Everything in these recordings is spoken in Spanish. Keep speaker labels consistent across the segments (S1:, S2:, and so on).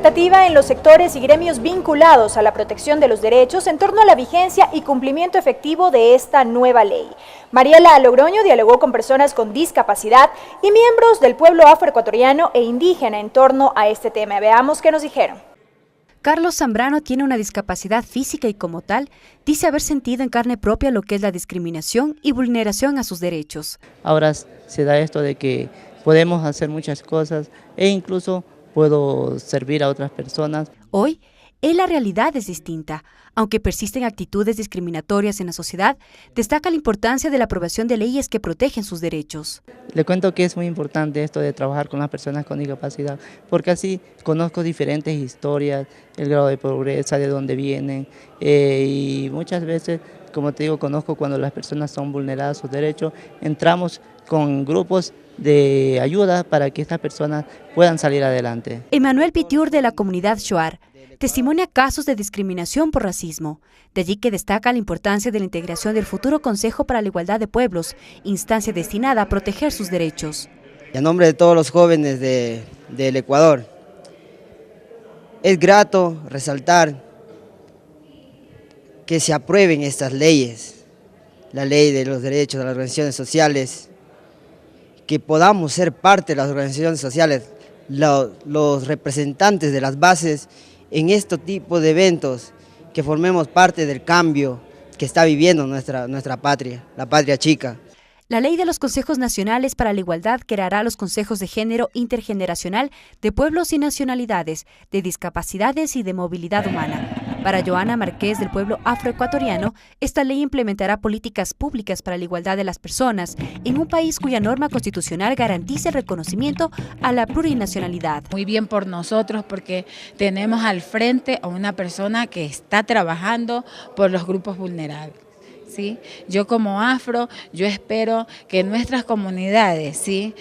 S1: expectativa en los sectores y gremios vinculados a la protección de los derechos en torno a la vigencia y cumplimiento efectivo de esta nueva ley. Mariela Logroño dialogó con personas con discapacidad y miembros del pueblo afroecuatoriano e indígena en torno a este tema. Veamos qué nos dijeron.
S2: Carlos Zambrano tiene una discapacidad física y como tal, dice haber sentido en carne propia lo que es la discriminación y vulneración a sus derechos.
S3: Ahora se da esto de que podemos hacer muchas cosas e incluso puedo servir a otras personas.
S2: Hoy, la realidad es distinta. Aunque persisten actitudes discriminatorias en la sociedad, destaca la importancia de la aprobación de leyes que protegen sus derechos.
S3: Le cuento que es muy importante esto de trabajar con las personas con discapacidad, porque así conozco diferentes historias, el grado de pobreza, de dónde vienen, y muchas veces, como te digo, conozco cuando las personas son vulneradas sus derechos, entramos con grupos de ayuda para que estas personas puedan salir adelante.
S2: Emanuel Pitiur de la comunidad Shuar testimonia casos de discriminación por racismo, de allí que destaca la importancia de la integración del futuro Consejo para la Igualdad de Pueblos, instancia destinada a proteger sus derechos.
S4: En nombre de todos los jóvenes del Ecuador, es grato resaltar que se aprueben estas leyes, la ley de los derechos de las organizaciones sociales, que podamos ser parte de las organizaciones sociales, los representantes de las bases en este tipo de eventos, que formemos parte del cambio que está viviendo nuestra patria, la patria chica.
S2: La Ley de los Consejos Nacionales para la Igualdad creará los consejos de género intergeneracional de pueblos y nacionalidades, de discapacidades y de movilidad humana. Para Joana Márquez del pueblo afroecuatoriano, esta ley implementará políticas públicas para la igualdad de las personas en un país cuya norma constitucional garantiza el reconocimiento a la plurinacionalidad.
S5: Muy bien por nosotros porque tenemos al frente a una persona que está trabajando por los grupos vulnerables. ¿Sí? Yo como afro, yo espero que nuestras comunidades, ¿sí?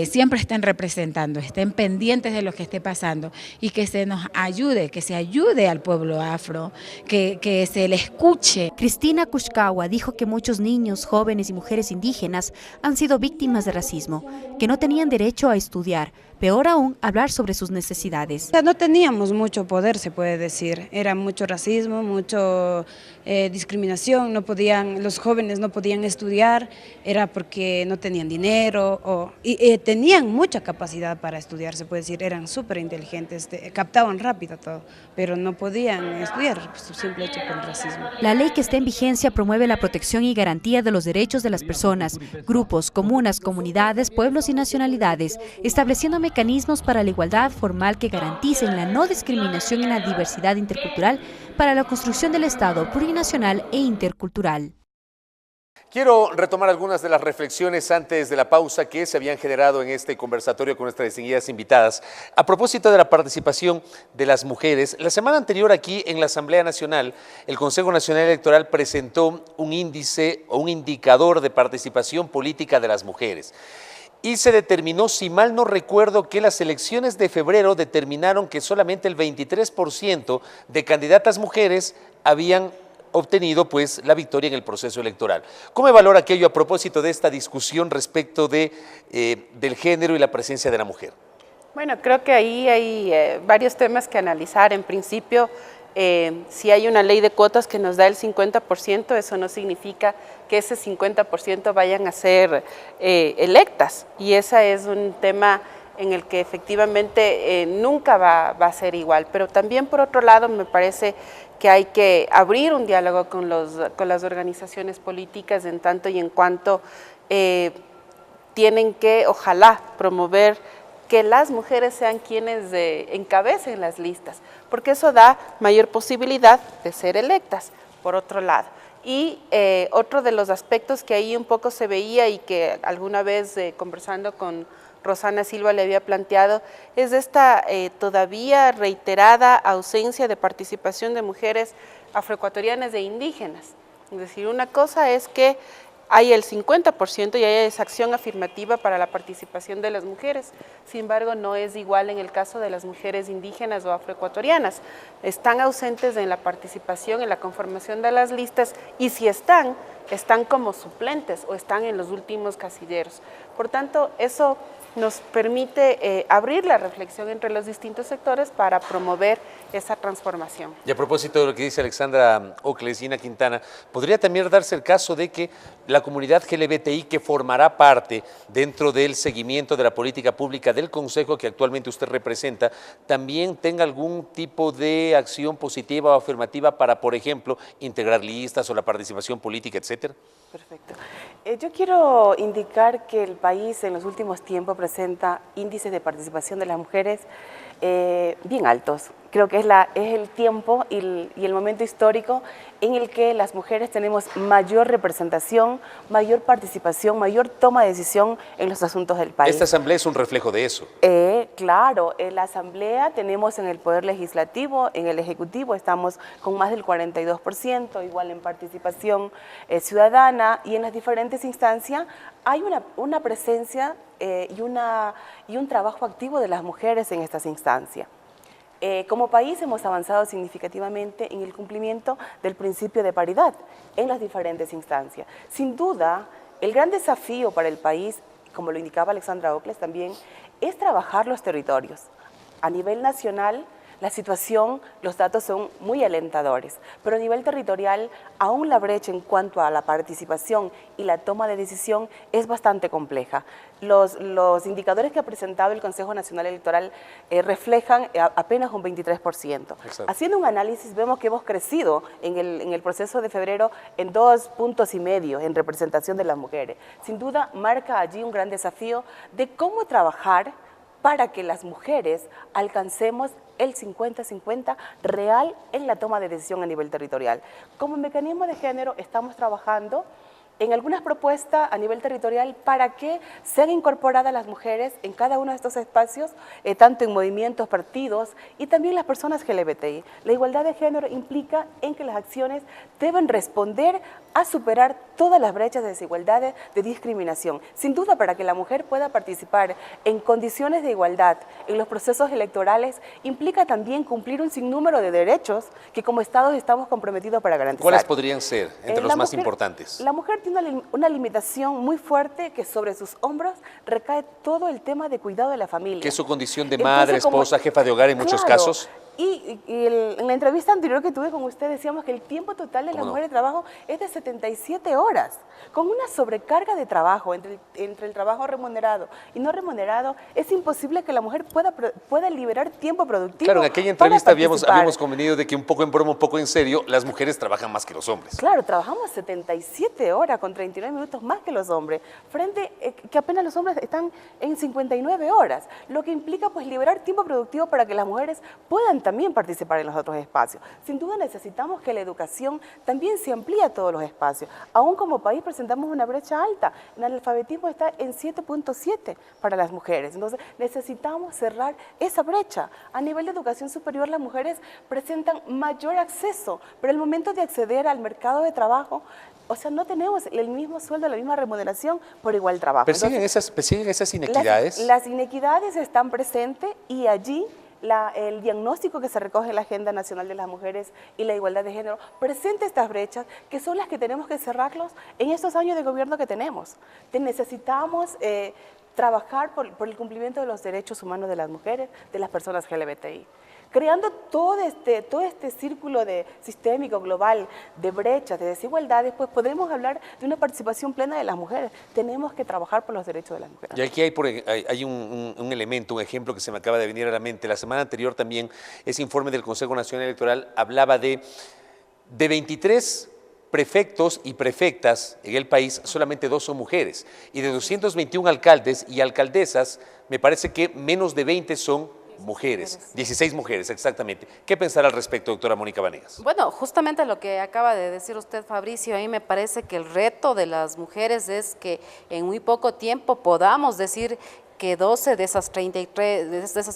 S5: Siempre estén representando, estén pendientes de lo que esté pasando y que se nos ayude, que se ayude al pueblo afro, que se le escuche.
S2: Cristina Kushkawa dijo que muchos niños, jóvenes y mujeres indígenas han sido víctimas de racismo, que no tenían derecho a estudiar, peor aún, hablar sobre sus necesidades.
S6: No teníamos mucho poder, se puede decir. Era mucho racismo, mucho discriminación. Los jóvenes no podían estudiar, era porque no tenían dinero y tenían mucha capacidad para estudiar, se puede decir. Eran súper inteligentes, captaban rápido todo, pero no podían estudiar, simple hecho por el racismo.
S2: La ley que está en vigencia promueve la protección y garantía de los derechos de las personas, grupos, comunas, comunidades, pueblos y nacionalidades, estableciendo mecanismos para la igualdad formal que garanticen la no discriminación en la diversidad intercultural para la construcción del Estado plurinacional e intercultural.
S7: Quiero retomar algunas de las reflexiones antes de la pausa que se habían generado en este conversatorio con nuestras distinguidas invitadas. A propósito de la participación de las mujeres, la semana anterior aquí en la Asamblea Nacional, el Consejo Nacional Electoral presentó un índice o un indicador de participación política de las mujeres. Y se determinó, si mal no recuerdo, que las elecciones de febrero determinaron que solamente el 23% de candidatas mujeres habían obtenido pues la victoria en el proceso electoral. ¿Cómo valora aquello a propósito de esta discusión respecto del género y la presencia de la mujer?
S8: Bueno, creo que ahí hay varios temas que analizar. En principio, si hay una ley de cuotas que nos da el 50%, eso no significa que ese 50% vayan a ser electas. Y ese es un tema en el que efectivamente nunca va a ser igual. Pero también, por otro lado, me parece que hay que abrir un diálogo con las organizaciones políticas en tanto y en cuanto tienen que, ojalá, promover que las mujeres sean quienes encabecen las listas, porque eso da mayor posibilidad de ser electas, por otro lado. Y otro de los aspectos que ahí un poco se veía y que alguna vez conversando con Rosana Silva le había planteado, es esta todavía reiterada ausencia de participación de mujeres afroecuatorianas e indígenas. Es decir, una cosa es que hay el 50% y hay esa acción afirmativa para la participación de las mujeres. Sin embargo, no es igual en el caso de las mujeres indígenas o afroecuatorianas. Están ausentes en la participación, en la conformación de las listas, y si están como suplentes o están en los últimos casilleros. Por tanto, eso nos permite abrir la reflexión entre los distintos sectores para promover esa transformación.
S7: Y a propósito de lo que dice Alexandra Ocles y Ina Quintana, ¿podría también darse el caso de que la comunidad LGBTI, que formará parte dentro del seguimiento de la política pública del Consejo que actualmente usted representa, también tenga algún tipo de acción positiva o afirmativa para, por ejemplo, integrar listas o la participación política, etcétera?
S8: Perfecto. Yo quiero indicar que el país en los últimos tiempos presenta índices de participación de las mujeres bien altos. Creo que es el tiempo y el momento histórico en el que las mujeres tenemos mayor representación, mayor participación, mayor toma de decisión en los asuntos del país.
S7: Esta asamblea es un reflejo de eso.
S8: Claro, en la asamblea tenemos en el Poder Legislativo, en el Ejecutivo estamos con más del 42%, igual en participación ciudadana, y en las diferentes instancias hay una presencia y un trabajo activo de las mujeres en estas instancias. Como país hemos avanzado significativamente en el cumplimiento del principio de paridad en las diferentes instancias. Sin duda, el gran desafío para el país, como lo indicaba Alexandra Ocles también, es trabajar los territorios. A nivel nacional, la situación, los datos son muy alentadores, pero a nivel territorial, aún la brecha en cuanto a la participación y la toma de decisión es bastante compleja. Los indicadores que ha presentado el Consejo Nacional Electoral reflejan apenas un 23%. Exacto. Haciendo un análisis, vemos que hemos crecido en el proceso de febrero en 2,5 puntos en representación de las mujeres. Sin duda, marca allí un gran desafío de cómo trabajar para que las mujeres alcancemos el 50-50 real en la toma de decisión a nivel territorial. Como mecanismo de género estamos trabajando en algunas propuestas a nivel territorial para que sean incorporadas las mujeres en cada uno de estos espacios, tanto en movimientos, partidos y también las personas LGBTI. La igualdad de género implica en que las acciones deben responder a superar todas las brechas de desigualdades, de discriminación. Sin duda, para que la mujer pueda participar en condiciones de igualdad en los procesos electorales, implica también cumplir un sinnúmero de derechos que como Estado estamos comprometidos para garantizar.
S7: ¿Cuáles podrían ser entre los más importantes?
S8: La mujer tiene una limitación muy fuerte que sobre sus hombros recae todo el tema de cuidado de la familia.
S7: ¿Qué es su condición de madre, esposa, jefa de hogar en muchos casos?
S8: Y en la entrevista anterior que tuve con usted decíamos que el tiempo total de la mujer de trabajo es de 77 horas, con una sobrecarga de trabajo entre el trabajo remunerado y no remunerado. Es imposible que la mujer pueda liberar tiempo productivo.
S7: Claro, en aquella entrevista habíamos convenido de que un poco en broma, un poco en serio, las mujeres trabajan más que los hombres.
S8: Claro, trabajamos 77 horas con 39 minutos más que los hombres, frente que apenas los hombres están en 59 horas, lo que implica pues liberar tiempo productivo para que las mujeres puedan también participar en los otros espacios. Sin duda necesitamos que la educación también se amplíe a todos los espacios. Aún como país presentamos una brecha alta. El analfabetismo está en 7.7 para las mujeres. Entonces necesitamos cerrar esa brecha. A nivel de educación superior las mujeres presentan mayor acceso, pero el momento de acceder al mercado de trabajo, o sea, no tenemos el mismo sueldo, la misma remuneración por igual trabajo.
S7: ¿Persiguen esas inequidades?
S8: Las inequidades están presentes y allí el diagnóstico que se recoge en la Agenda Nacional de las Mujeres y la Igualdad de Género presenta estas brechas que son las que tenemos que cerrarlos en estos años de gobierno que tenemos. Necesitamos trabajar por el cumplimiento de los derechos humanos de las mujeres, de las personas LGBTI. Creando todo este círculo sistémico, global, de brechas, de desigualdades, pues podremos hablar de una participación plena de las mujeres. Tenemos que trabajar por los derechos de las mujeres.
S7: Y aquí hay un elemento, un ejemplo que se me acaba de venir a la mente. La semana anterior también ese informe del Consejo Nacional Electoral hablaba de 23 prefectos y prefectas en el país, solamente 2 son mujeres. Y de 221 alcaldes y alcaldesas, me parece que menos de 20 son mujeres, 16 mujeres, exactamente. ¿Qué pensar al respecto, doctora Mónica Vanegas?
S9: Bueno, justamente lo que acaba de decir usted, Fabricio, a mí me parece que el reto de las mujeres es que en muy poco tiempo podamos decir que 12 de esas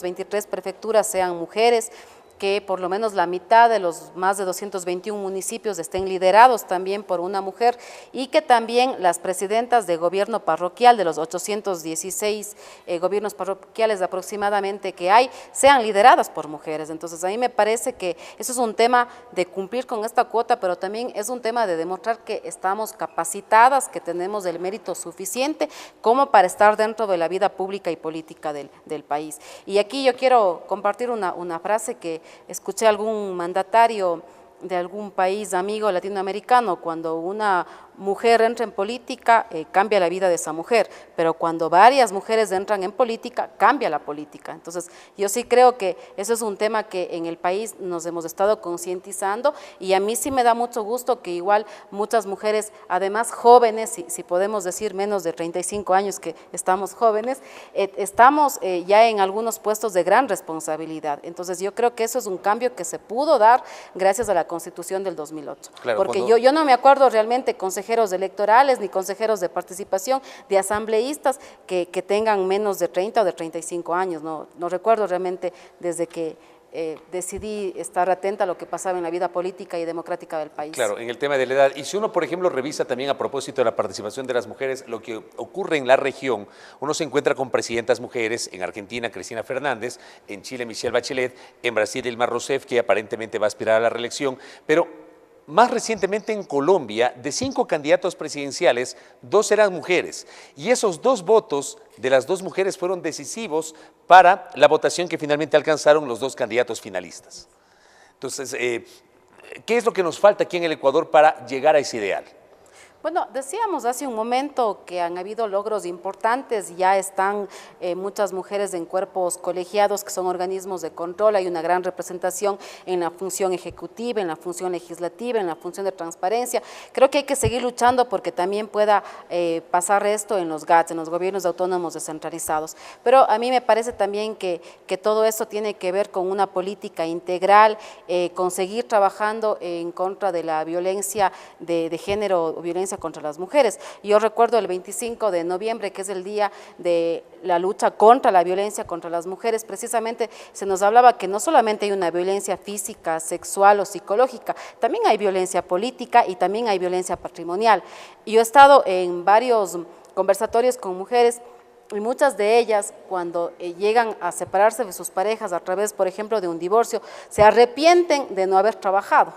S9: 23 prefecturas sean mujeres, que por lo menos la mitad de los más de 221 municipios estén liderados también por una mujer y que también las presidentas de gobierno parroquial de los 816 gobiernos parroquiales aproximadamente que hay, sean lideradas por mujeres. Entonces a mí me parece que eso es un tema de cumplir con esta cuota, pero también es un tema de demostrar que estamos capacitadas, que tenemos el mérito suficiente como para estar dentro de la vida pública y política del país. Y aquí yo quiero compartir una frase que escuché a algún mandatario de algún país amigo latinoamericano: cuando una mujer entra en política, cambia la vida de esa mujer, pero cuando varias mujeres entran en política, cambia la política. Entonces, yo sí creo que eso es un tema que en el país nos hemos estado concientizando, y a mí sí me da mucho gusto que igual muchas mujeres, además jóvenes, si podemos decir menos de 35 años que estamos jóvenes, estamos ya en algunos puestos de gran responsabilidad. Entonces, yo creo que eso es un cambio que se pudo dar gracias a la Constitución del 2008.
S7: Claro,
S9: porque yo no me acuerdo realmente consejeros electorales ni consejeros de participación, de asambleístas que tengan menos de 30 o de 35 años. No recuerdo realmente desde que decidí estar atenta a lo que pasaba en la vida política y democrática del país.
S7: Claro, en el tema de la edad. Y si uno, por ejemplo, revisa también a propósito de la participación de las mujeres, lo que ocurre en la región, uno se encuentra con presidentas mujeres, en Argentina, Cristina Fernández, en Chile, Michelle Bachelet, en Brasil, Dilma Rousseff, que aparentemente va a aspirar a la reelección, pero más recientemente en Colombia, de 5 candidatos presidenciales, 2 eran mujeres, y esos 2 votos de las 2 mujeres fueron decisivos para la votación que finalmente alcanzaron los 2 candidatos finalistas. Entonces, ¿qué es lo que nos falta aquí en el Ecuador para llegar a ese ideal?
S9: Bueno, decíamos hace un momento que han habido logros importantes, ya están muchas mujeres en cuerpos colegiados que son organismos de control, hay una gran representación en la función ejecutiva, en la función legislativa, en la función de transparencia. Creo que hay que seguir luchando porque también pueda pasar esto en los GATS, en los gobiernos autónomos descentralizados. Pero a mí me parece también que todo eso tiene que ver con una política integral, con seguir trabajando en contra de la violencia de género o violencia contra las mujeres. Yo recuerdo el 25 de noviembre, que es el día de la lucha contra la violencia contra las mujeres, precisamente se nos hablaba que no solamente hay una violencia física, sexual o psicológica, también hay violencia política y también hay violencia patrimonial. Yo he estado en varios conversatorios con mujeres y muchas de ellas, cuando llegan a separarse de sus parejas a través, por ejemplo, de un divorcio, se arrepienten de no haber trabajado,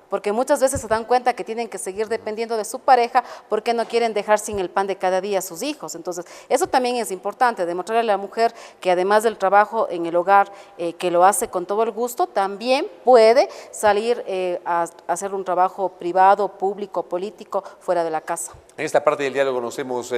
S9: porque muchas veces se dan cuenta que tienen que seguir dependiendo de su pareja porque no quieren dejar sin el pan de cada día a sus hijos. Entonces, eso también es importante, demostrarle a la mujer que además del trabajo en el hogar, que lo hace con todo el gusto, también puede salir a hacer un trabajo privado, público, político, fuera de la casa.
S7: En esta parte del diálogo nos hemos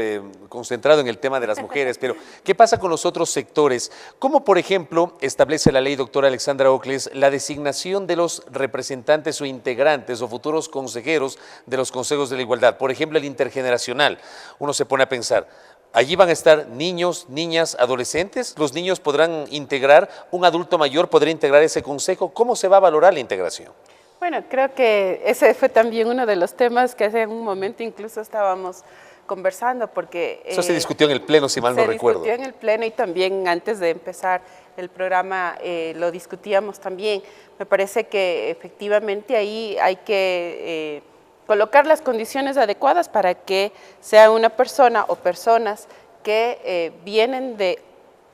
S7: concentrado en el tema de las mujeres, pero ¿qué pasa con los otros sectores? ¿Cómo, por ejemplo, establece la ley, doctora Alexandra Ocles, la designación de los representantes o integrantes o futuros consejeros de los consejos de la igualdad? Por ejemplo, el intergeneracional. Uno se pone a pensar, allí van a estar niños, niñas, adolescentes. ¿Los niños podrán integrar? ¿Un adulto mayor podrá integrar ese consejo? ¿Cómo se va a valorar la integración?
S8: Bueno, creo que ese fue también uno de los temas que hace un momento incluso estábamos conversando, porque...
S7: Eso se discutió en el Pleno, si mal no recuerdo.
S8: Se discutió en el Pleno y también antes de empezar el programa lo discutíamos también. Me parece que efectivamente ahí hay que colocar las condiciones adecuadas para que sea una persona o personas que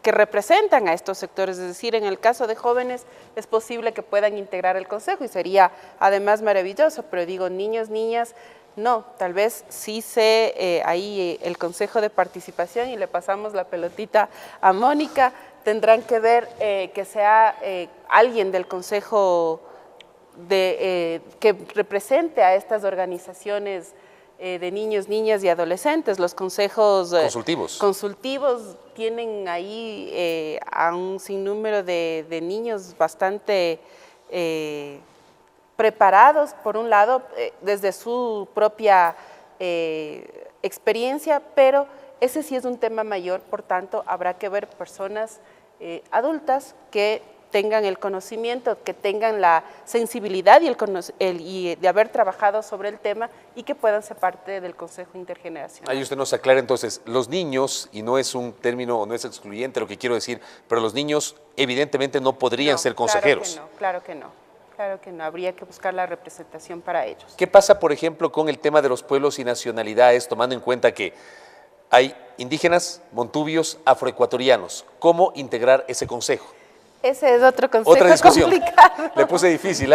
S8: que representan a estos sectores, es decir, en el caso de jóvenes es posible que puedan integrar el consejo y sería además maravilloso, pero digo niños, niñas, no, tal vez sí sé ahí el consejo de participación y le pasamos la pelotita a Mónica, tendrán que ver que sea alguien del consejo que represente a estas organizaciones de niños, niñas y adolescentes. Los consejos consultivos tienen ahí a un sinnúmero de niños bastante preparados, por un lado, desde su propia experiencia, pero ese sí es un tema mayor, por tanto, habrá que ver personas adultas que tengan el conocimiento, que tengan la sensibilidad y de haber trabajado sobre el tema y que puedan ser parte del Consejo Intergeneracional.
S7: Ahí usted nos aclara entonces, los niños, y no es un término, no es excluyente lo que quiero decir, pero los niños evidentemente no podrían ser consejeros.
S8: Claro que no, habría que buscar la representación para ellos.
S7: ¿Qué pasa, por ejemplo, con el tema de los pueblos y nacionalidades, tomando en cuenta que hay indígenas, montubios, afroecuatorianos? ¿Cómo integrar ese consejo?
S8: Ese es otro consejo
S7: Otra discusión.
S8: complicado.
S7: Le puse difícil,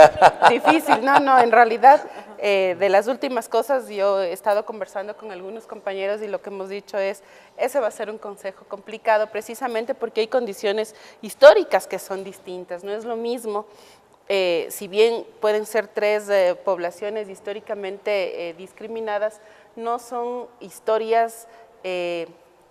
S8: Difícil, no, en realidad, de las últimas cosas, yo he estado conversando con algunos compañeros y lo que hemos dicho es, ese va a ser un consejo complicado precisamente porque hay condiciones históricas que son distintas, no es lo mismo, si bien pueden ser tres poblaciones históricamente discriminadas, no son historias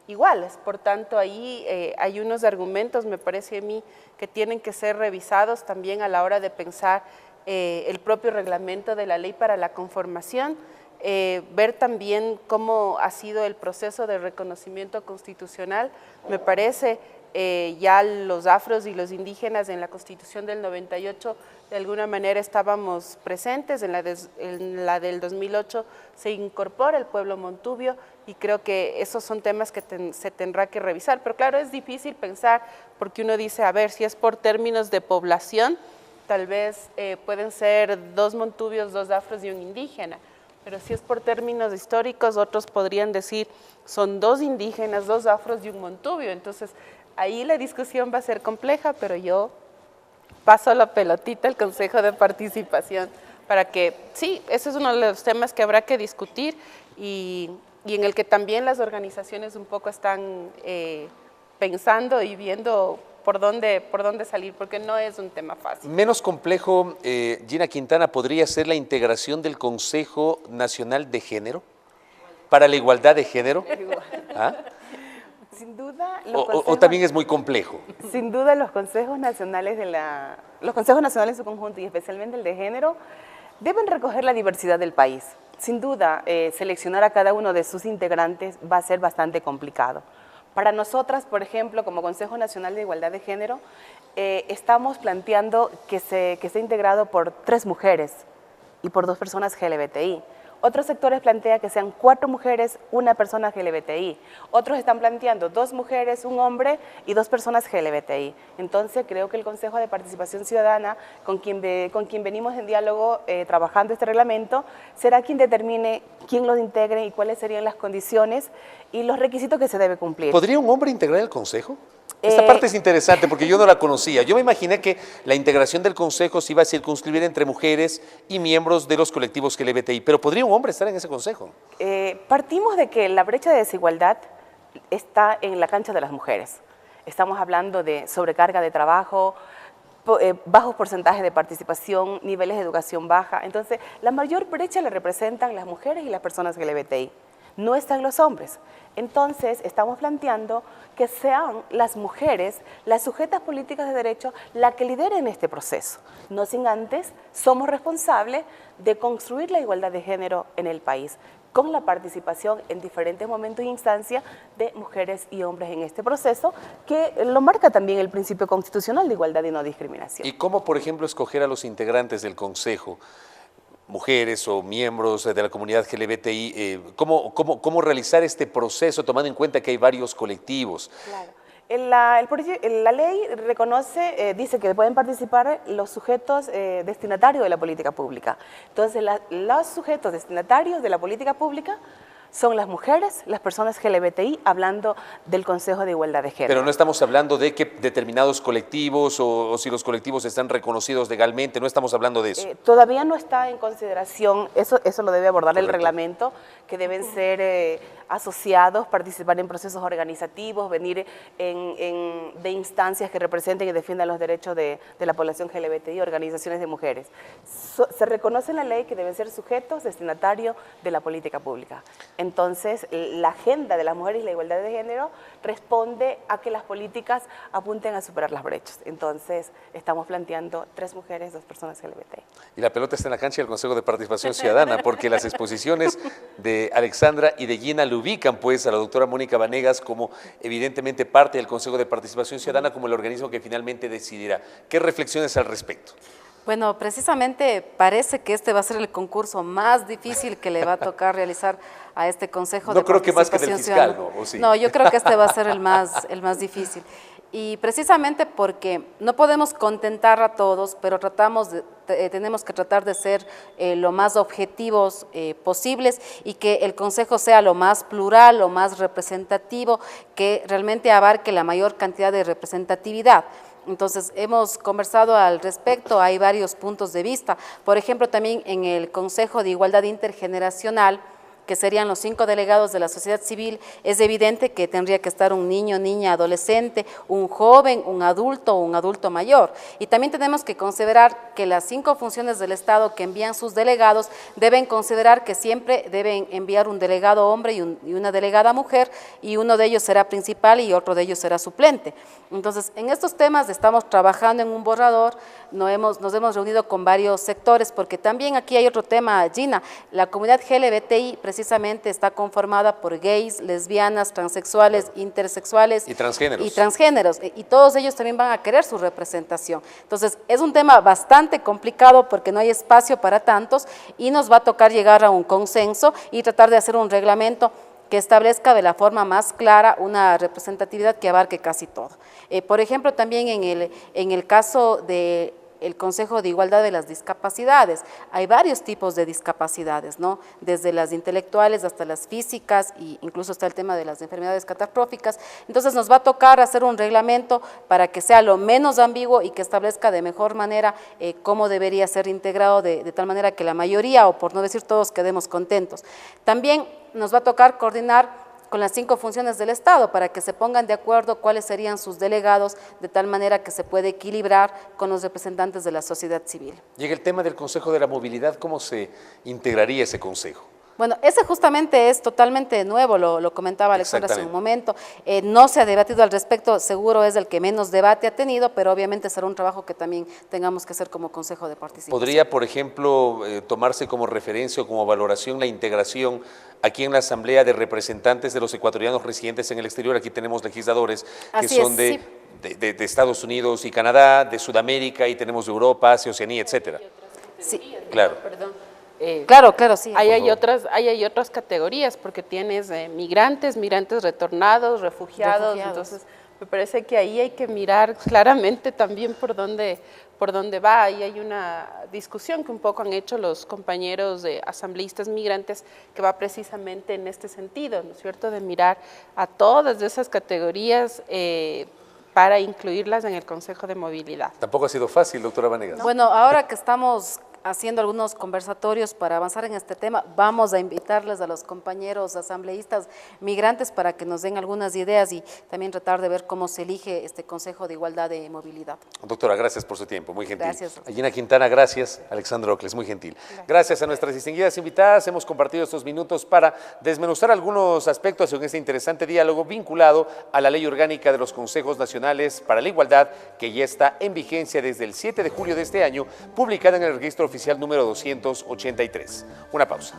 S8: iguales, por tanto ahí hay unos argumentos, me parece a mí, que tienen que ser revisados también a la hora de pensar el propio reglamento de la ley para la conformación, ver también cómo ha sido el proceso de reconocimiento constitucional, me parece ya los afros y los indígenas en la Constitución del 98 de alguna manera estábamos presentes, en la del 2008 se incorpora el pueblo montubio y creo que esos son temas que se tendrá que revisar, pero claro, es difícil pensar porque uno dice, a ver, si es por términos de población, tal vez pueden ser 2 montubios, 2 afros y un indígena, pero si es por términos históricos, otros podrían decir, son 2 indígenas, 2 afros y un montubio, entonces ahí la discusión va a ser compleja, pero yo paso la pelotita al Consejo de Participación para que, sí, ese es uno de los temas que habrá que discutir y en el que también las organizaciones un poco están pensando y viendo por dónde salir, porque no es un tema fácil.
S7: Menos complejo, Gina Quintana, ¿podría ser la integración del Consejo Nacional de Género para la igualdad de género? ¿Ah?
S10: Sin duda,
S7: o también es muy complejo.
S10: Sin duda, los consejos nacionales en su conjunto y especialmente el de género deben recoger la diversidad del país. Sin duda, seleccionar a cada uno de sus integrantes va a ser bastante complicado. Para nosotras, por ejemplo, como Consejo Nacional de Igualdad de Género, estamos planteando que esté integrado por 3 mujeres y por 2 personas LGBTI. Otros sectores plantean que sean 4 mujeres, 1 persona LGBTI. Otros están planteando 2 mujeres, 1 hombre y 2 personas LGBTI. Entonces creo que el Consejo de Participación Ciudadana, con quien venimos en diálogo trabajando este reglamento, será quien determine quién los integre y cuáles serían las condiciones y los requisitos que se debe cumplir.
S7: ¿Podría un hombre integrar el Consejo? Esta parte es interesante porque yo no la conocía. Yo me imaginé que la integración del Consejo se iba a circunscribir entre mujeres y miembros de los colectivos LGBTI, pero ¿podría un hombre estar en ese Consejo?
S10: Partimos de que la brecha de desigualdad está en la cancha de las mujeres. Estamos hablando de sobrecarga de trabajo, bajos porcentajes de participación, niveles de educación baja. Entonces, la mayor brecha la representan las mujeres y las personas LGBTI. No están los hombres. Entonces, estamos planteando que sean las mujeres, las sujetas políticas de derecho, las que lideren este proceso. No sin antes, somos responsables de construir la igualdad de género en el país, con la participación en diferentes momentos e instancias de mujeres y hombres en este proceso, que lo marca también el principio constitucional de igualdad y no discriminación.
S7: ¿Y cómo, por ejemplo, escoger a los integrantes del Consejo? Mujeres o miembros de la comunidad LGBTI, ¿cómo realizar este proceso tomando en cuenta que hay varios colectivos?
S10: Claro. La ley reconoce, dice que pueden participar los sujetos destinatarios de la política pública. Entonces, los sujetos destinatarios de la política pública son las mujeres, las personas LGBTI, hablando del Consejo de Igualdad de Género.
S7: Pero no estamos hablando de que determinados colectivos o si los colectivos están reconocidos legalmente, no estamos hablando de eso.
S10: Todavía no está en consideración, eso lo debe abordar el reglamento, que deben ser asociados, participar en procesos organizativos, venir de instancias que representen y defiendan los derechos de la población LGBTI, organizaciones de mujeres. Se reconoce en la ley que deben ser sujetos destinatarios de la política pública. Entonces, la agenda de las mujeres y la igualdad de género responde a que las políticas apunten a superar las brechas. Entonces, estamos planteando 3 mujeres, 2 personas LGBT.
S7: Y la pelota está en la cancha del Consejo de Participación Ciudadana, porque las exposiciones de Alexandra y de Gina lo ubican pues a la doctora Mónica Vanegas como evidentemente parte del Consejo de Participación Ciudadana, como el organismo que finalmente decidirá. ¿Qué reflexiones al respecto?
S9: Bueno, precisamente parece que este va a ser el concurso más difícil que le va a tocar realizar a este Consejo de
S7: Participación Ciudadana. No creo que más que del fiscal,
S9: ¿no?
S7: ¿O sí?
S9: No, yo creo que este va a ser el más difícil. Y precisamente porque no podemos contentar a todos, pero tenemos que tratar de ser lo más objetivos posibles y que el Consejo sea lo más plural, lo más representativo, que realmente abarque la mayor cantidad de representatividad. Entonces, hemos conversado al respecto, hay varios puntos de vista. Por ejemplo, también en el Consejo de Igualdad Intergeneracional, que serían los 5 delegados de la sociedad civil, es evidente que tendría que estar un niño, niña, adolescente, un joven, un adulto mayor. Y también tenemos que considerar que las 5 funciones del Estado que envían sus delegados deben considerar que siempre deben enviar un delegado hombre y una delegada mujer, y uno de ellos será principal y otro de ellos será suplente. Entonces, en estos temas estamos trabajando en un borrador, nos hemos reunido con varios sectores, porque también aquí hay otro tema, Gina, la comunidad LGBTI precisamente está conformada por gays, lesbianas, transexuales, intersexuales
S7: y transgéneros.
S9: Y todos ellos también van a querer su representación. Entonces, es un tema bastante complicado porque no hay espacio para tantos y nos va a tocar llegar a un consenso y tratar de hacer un reglamento que establezca de la forma más clara una representatividad que abarque casi todo. Por ejemplo, también en el caso de el Consejo de Igualdad de las Discapacidades. Hay varios tipos de discapacidades, ¿no? Desde las intelectuales hasta las físicas, e incluso está el tema de las enfermedades catastróficas. Entonces nos va a tocar hacer un reglamento para que sea lo menos ambiguo y que establezca de mejor manera cómo debería ser integrado de tal manera que la mayoría, o por no decir todos, quedemos contentos. También nos va a tocar coordinar con las 5 funciones del Estado para que se pongan de acuerdo cuáles serían sus delegados, de tal manera que se puede equilibrar con los representantes de la sociedad civil.
S7: Llega el tema del Consejo de la Movilidad, ¿cómo se integraría ese consejo?
S9: Bueno, ese justamente es totalmente nuevo, lo comentaba Alexandra hace un momento, no se ha debatido al respecto, seguro es el que menos debate ha tenido, pero obviamente será un trabajo que también tengamos que hacer como Consejo de Participación.
S7: ¿Podría, por ejemplo, tomarse como referencia o como valoración la integración aquí en la Asamblea de representantes de los ecuatorianos residentes en el exterior? Aquí tenemos legisladores que son de Estados Unidos y Canadá, de Sudamérica, y tenemos de Europa, Asia, Oceanía, etcétera.
S9: Sí,
S7: claro.
S8: Perdón.
S9: Claro, sí.
S8: Ahí hay otras categorías, porque tienes migrantes retornados, refugiados, entonces me parece que ahí hay que mirar claramente también por dónde va. Ahí hay una discusión que un poco han hecho los compañeros de asambleístas migrantes que va precisamente en este sentido, ¿no es cierto?, de mirar a todas esas categorías para incluirlas en el Consejo de Movilidad.
S7: Tampoco ha sido fácil, doctora Vanegas.
S9: Bueno, ahora que estamos haciendo algunos conversatorios para avanzar en este tema, vamos a invitarles a los compañeros asambleístas migrantes para que nos den algunas ideas y también tratar de ver cómo se elige este Consejo de Igualdad de Movilidad.
S7: Doctora, gracias por su tiempo, muy gentil.
S9: Gracias.
S7: Gina Quintana, gracias. Alexandra Ocles, muy gentil. Gracias a nuestras distinguidas invitadas, hemos compartido estos minutos para desmenuzar algunos aspectos en este interesante diálogo vinculado a la Ley Orgánica de los Consejos Nacionales para la Igualdad, que ya está en vigencia desde el 7 de julio de este año, publicada en el Registro Oficial número 283. Una pausa.